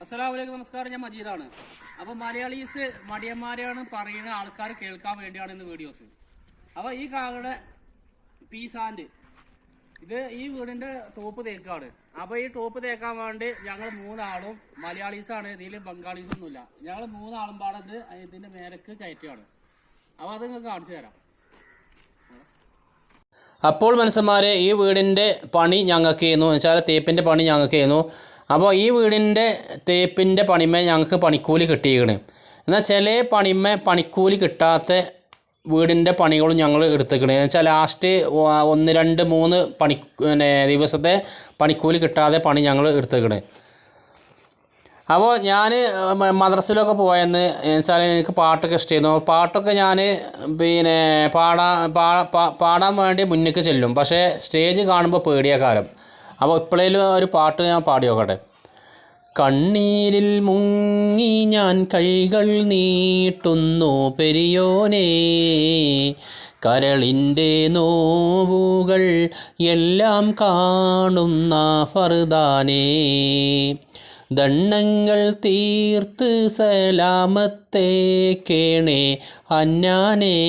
അസ്സലാമലൈക്കും, നമസ്കാരം. ഞാൻ മജീദാണ്. അപ്പോൾ മലയാളീസ് മടിയന്മാരെയാണ് പറയുന്ന ആൾക്കാർ കേൾക്കാൻ വേണ്ടിയാണ് ഇന്ന് വീഡിയോസ്. അപ്പോൾ ഈ കാണുന്ന പീസാൻഡ് ഇത് ഈ വീടിൻ്റെ ടോപ്പ് തേക്കാണ്. അപ്പോൾ ഈ ടോപ്പ് തേക്കാൻ വേണ്ടി ഞങ്ങൾ മൂന്നാളും മലയാളീസാണ്, ഇതിൽ ബംഗാളീസൊന്നുമില്ല. ഞങ്ങൾ മൂന്നാളും പാടത് ഇതിൻ്റെ മേലേക്ക് കയറ്റുകയാണ്. അപ്പോൾ അത് നിങ്ങൾക്ക് കാണിച്ചു തരാം. അപ്പോൾ മനുഷ്യന്മാരെ, ഈ വീടിൻ്റെ പണി ഞങ്ങൾക്ക് ചെയ്യുന്നു വെച്ചാൽ തേപ്പിൻ്റെ പണി ഞങ്ങൾക്ക് ചെയ്യുന്നു. അപ്പോൾ ഈ വീടിൻ്റെ തേപ്പിൻ്റെ പണിമേ ഞങ്ങൾക്ക് പണിക്കൂലി കിട്ടിയിരിക്കണ്. എന്നാൽ ചില പണിമേ പണിക്കൂലി കിട്ടാത്ത വീടിൻ്റെ പണികളും ഞങ്ങൾ എടുത്തേക്കണേ. എന്ന് വെച്ചാൽ ലാസ്റ്റ് 1, 2, 3 ദിവസത്തെ പണിക്കൂലി കിട്ടാതെ പണി ഞങ്ങൾ എടുത്തേക്കണേ. അപ്പോൾ ഞാൻ മദ്രസയിലൊക്കെ പോയെന്ന് വെച്ചാൽ എനിക്ക് പാട്ടൊക്കെ ഇഷ്ടമായിരുന്നു. പാട്ടൊക്കെ ഞാൻ പാടാൻ വേണ്ടി മുന്നിലേക്ക് ചെല്ലും. പക്ഷേ സ്റ്റേജ് കാണുമ്പോൾ പേടിയ കാലം. അപ്പോൾ ഇപ്പോഴേലും ഒരു പാട്ട് ഞാൻ പാടി നോക്കട്ടെ. കണ്ണീരിൽ മുങ്ങി ഞാൻ കൈകൾ നീട്ടുന്നു പെരിയോനേ, കരളിൻ്റെ നോവുകൾ എല്ലാം കാണുന്ന ഫർദാനേ, ദണ്ണങ്ങൾ തീർത്ത് സലാമത്തേക്കേണേ അന്നാനേ,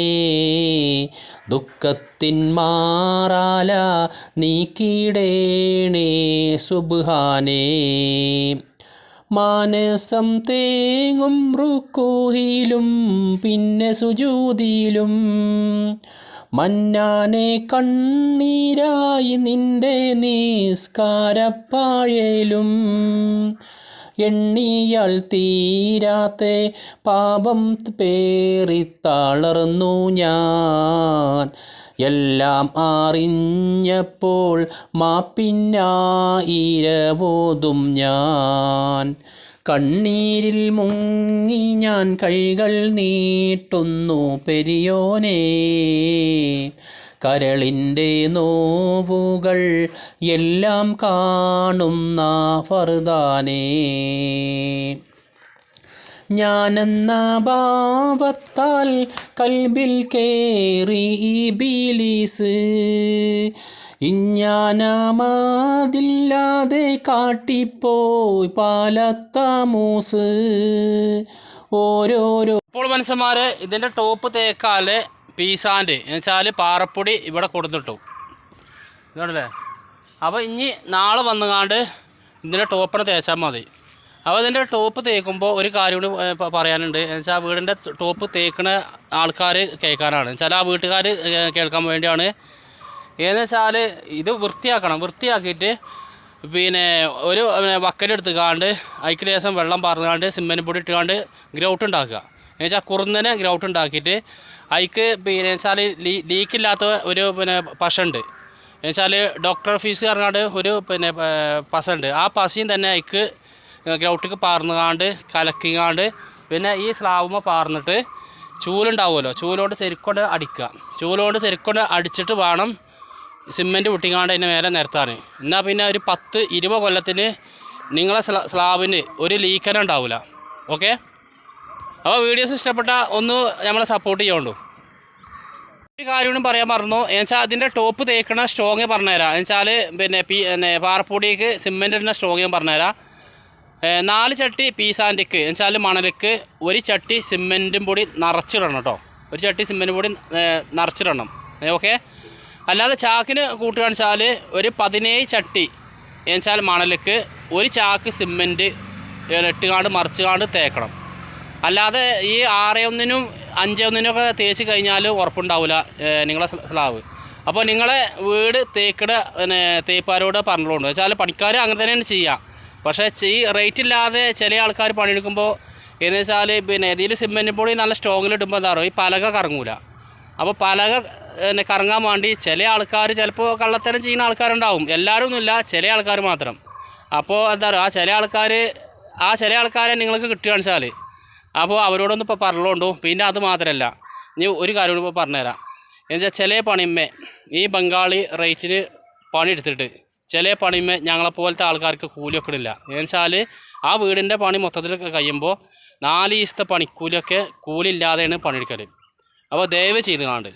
ദുഃഖത്തിൻ മാറാല നീക്കിടേണേ സുബ്ഹാനേ, മാനസം തേങ്ങും റുക്കൂഹിലും പിന്നെ സുജൂദിലും, മന്നാനെ കണ്ണീരായി നിന്റെ നിസ്കാരപ്പാഴയിലും, എണ്ണിയാൽ തീരാത്ത പാപം പേറിത്തളർന്നു ഞാൻ, എല്ലാം അറിഞ്ഞപ്പോൾ മാപ്പിന്നായിരവോതും ഞാൻ, കണ്ണീരിൽ മുങ്ങി ഞാൻ കൈകൾ നീട്ടുന്നു പെരിയോനേ, കരളിൻ്റെ നോവുകൾ എല്ലാം കാണുന്ന ഫർദാനേ, ഞാനെന്ന ഭാവത്താൽ കൽബിൽ കേറി ഇബിലീസ്, ഇഞ്ഞാനാമതില്ലാതെ കാട്ടിപ്പോയി പാലത്താമൂസ് ഓരോരോ. ഇപ്പോൾ മനുഷ്യന്മാരെ, ഇതിൻ്റെ ടോപ്പ് തേക്കാല് പീസാൻഡ് എന്ന് വെച്ചാൽ പാറപ്പൊടി ഇവിടെ കൊടുത്തിട്ടു ഇതാണല്ലേ. അപ്പോൾ ഇനി നാളെ വന്നുകാണ്ട് ഇതിൻ്റെ ടോപ്പിനെ തേച്ചാൽ മതി. അപ്പോൾ ഇതിൻ്റെ ടോപ്പ് തേക്കുമ്പോൾ ഒരു കാര്യം കൂടി പറയാനുണ്ട്. എന്ന് വെച്ചാൽ വീടിൻ്റെ ടോപ്പ് തേക്കുന്ന ആൾക്കാർ കേൾക്കാനാണ്. വെച്ചാൽ ആ വീട്ടുകാർ കേൾക്കാൻ വേണ്ടിയാണ്. എന്ന് വെച്ചാൽ ഇത് വൃത്തിയാക്കിയിട്ട് ഒരു വക്കലെടുത്തുകാണ്ട് അതിക്ക് ലേശം വെള്ളം പറന്നുകാണ്ട് സിമെൻറ്റ് പൊടി ഇട്ടുകാണ്ട് ഗ്രൗട്ട് ഉണ്ടാക്കുക. എന്ന് വെച്ചാൽ കുറുന്നനെ ഗ്രൗട്ട് ഉണ്ടാക്കിയിട്ട് അതിക്ക് വെച്ചാൽ ലീക്കില്ലാത്ത ഒരു പശ ഉണ്ട്. എന്ന് വെച്ചാൽ ഡോക്ടർ ഫീസ് പറഞ്ഞാണ്ട് ഒരു പശ ഉണ്ട്. ആ പശയും തന്നെ അതിക്ക് ഗ്രൗട്ടിക്ക് പാർന്നുകാണ്ട് കലക്കിങ്ങാണ്ട് പിന്നെ ഈ സ്ലാവുമ്മ പാർന്നിട്ട് ചൂലുണ്ടാവുമല്ലോ, ചൂലുകൊണ്ട് ശരിക്കൊണ്ട് അടിക്കുക. ചൂലുകൊണ്ട് ശരിക്കൊണ്ട് അടിച്ചിട്ട് വേണം സിമെൻറ്റ് പൊട്ടിക്കാണ്ട് അതിൻ്റെ മേലെ നിരത്താൻ. എന്നാൽ പിന്നെ ഒരു 10-20 കൊല്ലത്തിന് നിങ്ങളെ സ്ലാബിന് ഒരു ലീക്കന ഉണ്ടാവില്ല. ഓക്കെ. അപ്പോൾ വീഡിയോസ് ഇഷ്ടപ്പെട്ട ഒന്ന് നമ്മളെ സപ്പോർട്ട് ചെയ്യുള്ളൂ. ഒരു കാര്യം കൂടി പറയാൻ പറഞ്ഞു. എന്നുവെച്ചാൽ അതിൻ്റെ ടോപ്പ് തേക്കണ സ്ട്രോങ് പറഞ്ഞുതരാം. എന്നുവെച്ചാൽ പാറപ്പൊടിക്ക് സിമെൻറ്റ് ഇടുന്ന സ്ട്രോങ് പറഞ്ഞുതരാം. 4 ചട്ടി പീസാൻഡിക്ക് എന്നുവെച്ചാൽ മണലിക്ക് 1 ചട്ടി സിമെൻറ്റും പൊടി നിറച്ചിടണം കേട്ടോ. 1 ചട്ടി സിമെൻറ്റ് പൊടി നിറച്ചിടണം. ഓക്കെ. അല്ലാതെ ചാക്കിന് കൂട്ടുകയാണെന്ന് വെച്ചാൽ ഒരു 17 ചട്ടി എന്നുവെച്ചാൽ മണലിക്ക് 1 ചാക്ക് സിമെൻറ്റ് ഇട്ടുകാണ്ട് മറിച്ചുകാണ്ട് തേക്കണം. അല്ലാതെ ഈ 6-1-നും 5-1-നൊക്കെ തേച്ച് കഴിഞ്ഞാൽ ഉറപ്പുണ്ടാവില്ല നിങ്ങളെ സ്ലാബ്. അപ്പോൾ നിങ്ങളെ വീട് തേക്കട തേപ്പാരോട് പറഞ്ഞുകൊണ്ട് വെച്ചാൽ പണിക്കാർ അങ്ങനെ തന്നെയാണ് ചെയ്യുക. പക്ഷേ ഈ റേറ്റ് ഇല്ലാതെ ചില ആൾക്കാർ പണിയെടുക്കുമ്പോൾ എന്ന് വെച്ചാൽ ഇതിൽ സിമെൻറ്റ് പൊടി നല്ല സ്ട്രോങ്ങിൽ ഇടുമ്പോൾ എന്താ പറയുക, ഈ പലക കറങ്ങൂല. അപ്പോൾ പലക കറങ്ങാൻ വേണ്ടി ചില ആൾക്കാർ ചിലപ്പോൾ കള്ളത്തരം ചെയ്യുന്ന ആൾക്കാരുണ്ടാവും. എല്ലാവരും ഒന്നുമില്ല, ചില ആൾക്കാർ മാത്രം. അപ്പോൾ എന്താ പറയുക, ആ ചില ആൾക്കാരെ നിങ്ങൾക്ക് കിട്ടുകയാണെന്ന് വെച്ചാൽ അപ്പോൾ അവരോടൊന്നും ഇപ്പോൾ പറഞ്ഞുകൊണ്ടു. പിന്നെ അത് മാത്രമല്ല, ഇനി ഒരു കാര്യം ഇപ്പോൾ പറഞ്ഞുതരാം. എന്നുവെച്ചാൽ ചില പണിമേ ഈ ബംഗാളി റേറ്റിന് പണി എടുത്തിട്ട് ചില പണിമേ ഞങ്ങളെപ്പോലത്തെ ആൾക്കാർക്ക് കൂലി വെക്കണില്ല. എന്നുവെച്ചാൽ ആ വീടിൻ്റെ പണി മൊത്തത്തിൽ കഴിയുമ്പോൾ 4 ദിവസത്തെ പണിക്കൂലിയൊക്കെ കൂലി ഇല്ലാതെയാണ് പണിയെടുക്കൽ. അപ്പോൾ ദയവ് ചെയ്ത് കാണ്ട്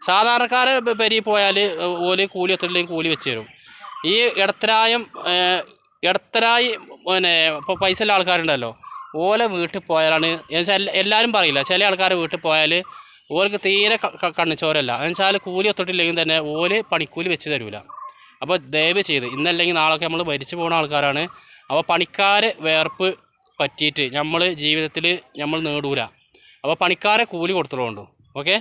സാധാരണക്കാരെ പെരി പോയാൽ ഓല് കൂലി ഒത്തില്ലെങ്കിൽ കൂലി വെച്ച് തരും. ഈ ഇടത്തരായം ഇടത്തരായി പിന്നെ ഇപ്പോൾ പൈസ ഉള്ള ആൾക്കാരുണ്ടല്ലോ, ഓലെ വീട്ടിൽ പോയാലാണ് എന്നുവെച്ചാൽ എല്ലാവരും പറയില്ല, ചില ആൾക്കാരുടെ വീട്ടിൽ പോയാൽ ഓർക്ക് തീരെ കണ്ണിച്ചോരല്ല. എന്നുവെച്ചാൽ കൂലി ഒത്തിട്ടില്ലെങ്കിൽ തന്നെ ഓല് പണിക്കൂലി വെച്ച് തരൂല. അപ്പോൾ ദയവ് ചെയ്ത് ഇന്നല്ലെങ്കിൽ നാളൊക്കെ നമ്മൾ ഭരിച്ചു പോകുന്ന ആൾക്കാരാണ്. അപ്പോൾ പണിക്കാരെ വേർപ്പ് പറ്റിയിട്ട് നമ്മൾ ജീവിതത്തിൽ നമ്മൾ നേടൂല. അപ്പോൾ പണിക്കാരെ കൂലി കൊടുത്തോളൂ. ഓക്കെ.